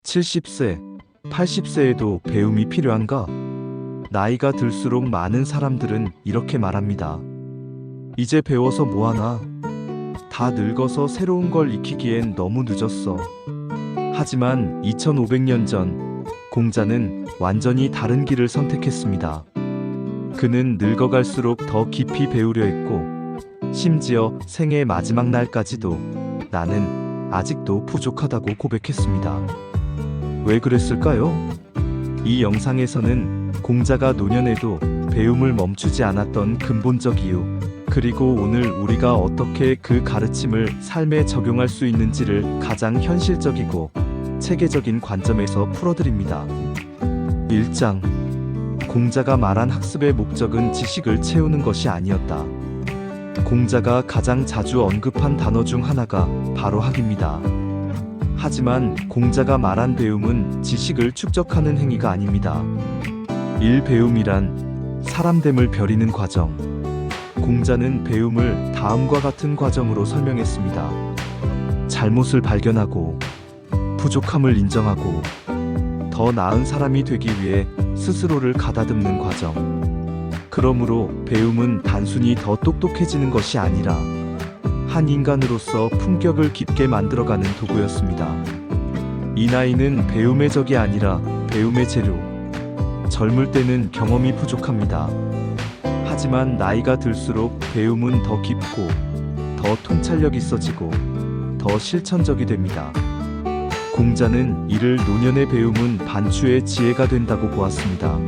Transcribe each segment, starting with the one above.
70세, 80세에도 배움이 필요한가? 나이가 들수록 많은 사람들은 이렇게 말합니다. 이제 배워서 뭐하나? 다 늙어서 새로운 걸 익히기엔 너무 늦었어. 하지만 2500년 전 공자는 완전히 다른 길을 선택했습니다. 그는 늙어갈수록 더 깊이 배우려 했고, 심지어 생애 마지막 날까지도 나는 아직도 부족하다고 고백했습니다. 왜 그랬을까요? 이 영상에서는 공자가 노년에도 배움을 멈추지 않았던 근본적 이유, 그리고 오늘 우리가 어떻게 그 가르침을 삶에 적용할 수 있는지를 가장 현실적이고 체계적인 관점에서 풀어드립니다. 1장. 공자가 말한 학습의 목적은 지식을 채우는 것이 아니었다. 공자가 가장 자주 언급한 단어 중 하나가 바로 학입니다. 하지만 공자가 말한 배움은 지식을 축적하는 행위가 아닙니다. 배움이란 사람됨을 벼리는 과정. 공자는 배움을 다음과 같은 과정으로 설명했습니다. 잘못을 발견하고, 부족함을 인정하고, 더 나은 사람이 되기 위해 스스로를 가다듬는 과정. 그러므로 배움은 단순히 더 똑똑해지는 것이 아니라 한 인간으로서 품격을 깊게 만들어가는 도구였습니다. 이 나이는 배움의 적이 아니라 배움의 재료. 젊을 때는 경험이 부족합니다. 하지만 나이가 들수록 배움은 더 깊고, 더 통찰력 있어지고, 더 실천적이 됩니다. 공자는 이를 노년의 배움은 반추의 지혜가 된다고 보았습니다.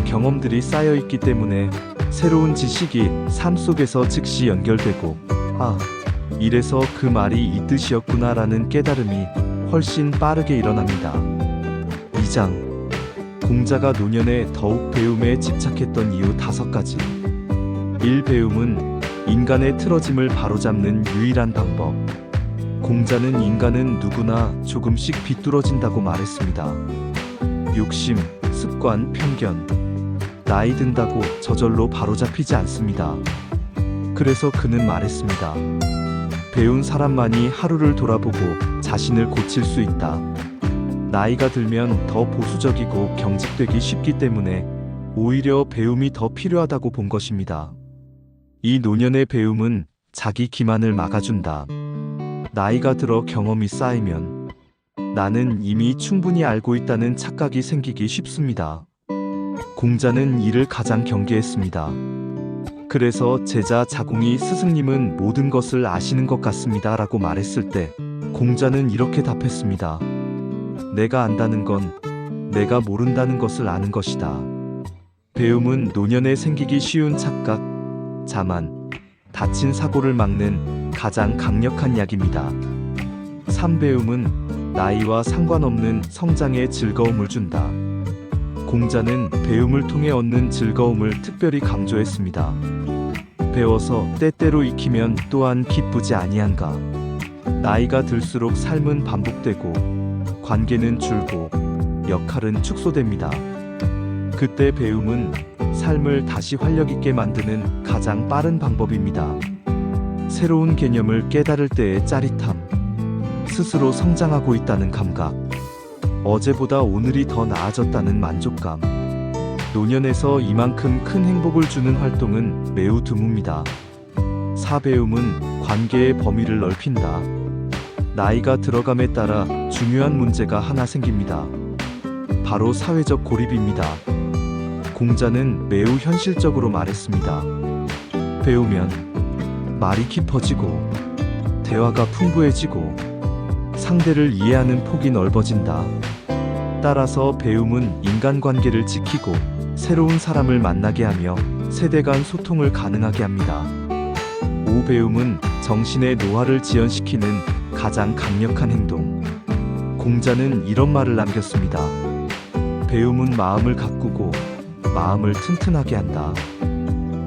경험들이 쌓여있기 때문에 새로운 지식이 삶 속에서 즉시 연결되고, 이래서 그 말이 이 뜻이었구나 라는 깨달음이 훨씬 빠르게 일어납니다. 2장. 공자가 노년에 더욱 배움에 집착했던 이유 5가지. 1. 배움은 인간의 틀어짐을 바로잡는 유일한 방법. 공자는 인간은 누구나 조금씩 비뚤어진다고 말했습니다. 욕심, 습관, 편견. 나이 든다고 저절로 바로잡히지 않습니다. 그래서 그는 말했습니다. 배운 사람만이 하루를 돌아보고 자신을 고칠 수 있다. 나이가 들면 더 보수적이고 경직되기 쉽기 때문에 오히려 배움이 더 필요하다고 본 것입니다. 이 노년의 배움은 자기 기만을 막아준다. 나이가 들어 경험이 쌓이면 나는 이미 충분히 알고 있다는 착각이 생기기 쉽습니다. 공자는 이를 가장 경계했습니다. 그래서 제자 자공이 스승님은 모든 것을 아시는 것 같습니다 라고 말했을 때 공자는 이렇게 답했습니다. 내가 안다는 건 내가 모른다는 것을 아는 것이다. 배움은 노년에 생기기 쉬운 착각, 자만, 다친 사고를 막는 가장 강력한 약입니다. 3. 배움은 나이와 상관없는 성장의 즐거움을 준다. 공자는 배움을 통해 얻는 즐거움을 특별히 강조했습니다. 배워서 때때로 익히면 또한 기쁘지 아니한가. 나이가 들수록 삶은 반복되고, 관계는 줄고, 역할은 축소됩니다. 그때 배움은 삶을 다시 활력있게 만드는 가장 빠른 방법입니다. 새로운 개념을 깨달을 때의 짜릿함, 스스로 성장하고 있다는 감각, 어제보다 오늘이 더 나아졌다는 만족감. 노년에서 이만큼 큰 행복을 주는 활동은 매우 드뭅니다. 4. 배움은 관계의 범위를 넓힌다. 나이가 들어감에 따라 중요한 문제가 하나 생깁니다. 바로 사회적 고립입니다. 공자는 매우 현실적으로 말했습니다. 배우면 말이 깊어지고, 대화가 풍부해지고, 상대를 이해하는 폭이 넓어진다. 따라서 배움은 인간관계를 지키고 새로운 사람을 만나게 하며 세대 간 소통을 가능하게 합니다. 5. 배움은 정신의 노화를 지연시키는 가장 강력한 행동. 공자는 이런 말을 남겼습니다. 배움은 마음을 가꾸고 마음을 튼튼하게 한다.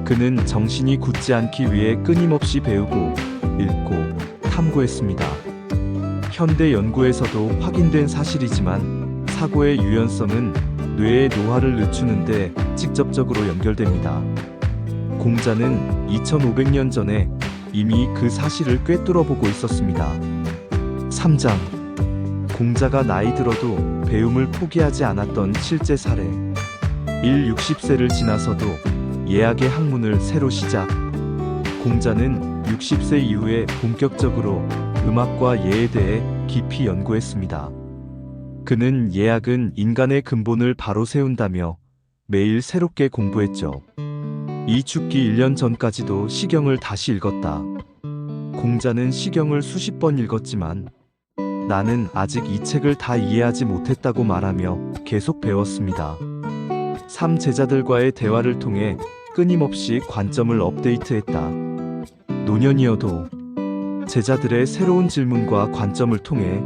그는 정신이 굳지 않기 위해 끊임없이 배우고 읽고 탐구했습니다. 현대 연구에서도 확인된 사실이지만 사고의 유연성은 뇌의 노화를 늦추는데 직접적으로 연결됩니다. 공자는 2500년 전에 이미 그 사실을 꿰뚫어 보고 있었습니다. 3장. 공자가 나이 들어도 배움을 포기하지 않았던 실제 사례. 60세를 지나서도 예학의 학문을 새로 시작. 공자는 60세 이후에 본격적으로 음악과 예에 대해 깊이 연구했습니다. 그는 예학은 인간의 근본을 바로 세운다며 매일 새롭게 공부했죠. 이 죽기 1년 전까지도 시경을 다시 읽었다. 공자는 시경을 수십 번 읽었지만 나는 아직 이 책을 다 이해하지 못했다고 말하며 계속 배웠습니다. 3제자들과의 대화를 통해 끊임없이 관점을 업데이트했다. 노년이어도 제자들의 새로운 질문과 관점을 통해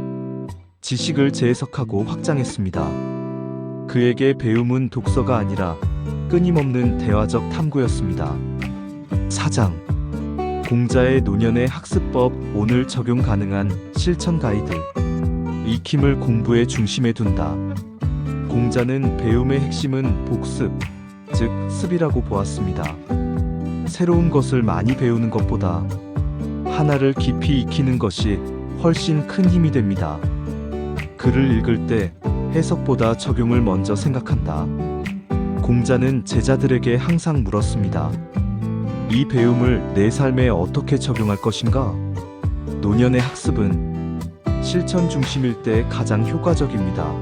지식을 재해석하고 확장했습니다. 그에게 배움은 독서가 아니라 끊임없는 대화적 탐구였습니다. 4장 공자의 노년의 학습법 오늘 적용 가능한 실천 가이드. 익힘을 공부의 중심에 둔다. 공자는 배움의 핵심은 복습, 즉 습이라고 보았습니다. 새로운 것을 많이 배우는 것보다 하나를 깊이 익히는 것이 훨씬 큰 힘이 됩니다. 글을 읽을 때 해석보다 적용을 먼저 생각한다. 공자는 제자들에게 항상 물었습니다. 이 배움을 내 삶에 어떻게 적용할 것인가? 노년의 학습은 실천 중심일 때 가장 효과적입니다.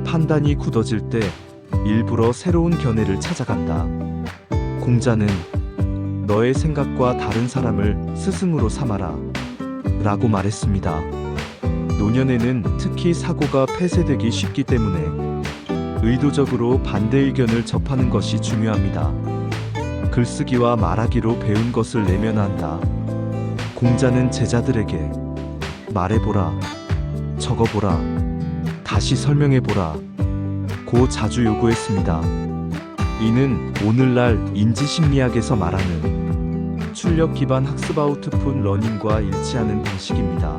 판단이 굳어질 때 일부러 새로운 견해를 찾아간다. 공자는 너의 생각과 다른 사람을 스승으로 삼아라 라고 말했습니다. 노년에는 특히 사고가 폐쇄되기 쉽기 때문에 의도적으로 반대 의견을 접하는 것이 중요합니다. 글쓰기와 말하기로 배운 것을 내면한다. 공자는 제자들에게 말해보라, 적어보라, 다시 설명해보라 고 자주 요구했습니다. 이는 오늘날 인지심리학에서 말하는 출력 기반 학습 아웃풋 러닝과 일치하는 방식입니다.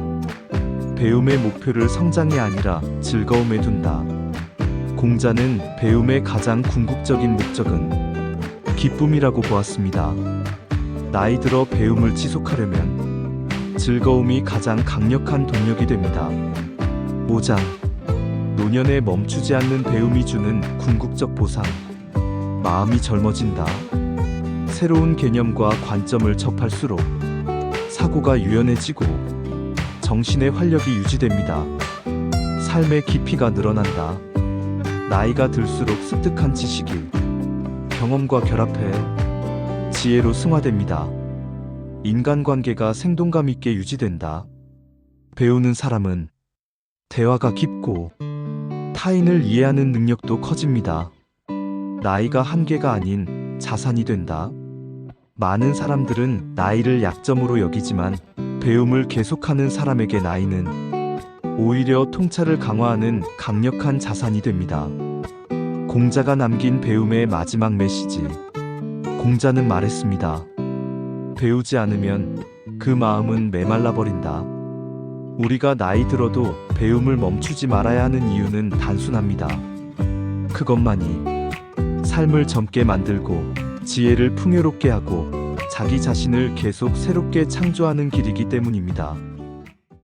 배움의 목표를 성장이 아니라 즐거움에 둔다. 공자는 배움의 가장 궁극적인 목적은 기쁨이라고 보았습니다. 나이 들어 배움을 지속하려면 즐거움이 가장 강력한 동력이 됩니다. 5장 노년에 멈추지 않는 배움이 주는 궁극적 보상. 마음이 젊어진다. 새로운 개념과 관점을 접할수록 사고가 유연해지고 정신의 활력이 유지됩니다. 삶의 깊이가 늘어난다. 나이가 들수록 습득한 지식이 경험과 결합해 지혜로 승화됩니다. 인간관계가 생동감 있게 유지된다. 배우는 사람은 대화가 깊고 타인을 이해하는 능력도 커집니다. 나이가 한계가 아닌 자산이 된다. 많은 사람들은 나이를 약점으로 여기지만 배움을 계속하는 사람에게 나이는 오히려 통찰을 강화하는 강력한 자산이 됩니다. 공자가 남긴 배움의 마지막 메시지. 공자는 말했습니다. 배우지 않으면 그 마음은 메말라 버린다. 우리가 나이 들어도 배움을 멈추지 말아야 하는 이유는 단순합니다. 그것만이 삶을 젊게 만들고 지혜를 풍요롭게 하고 자기 자신을 계속 새롭게 창조하는 길이기 때문입니다.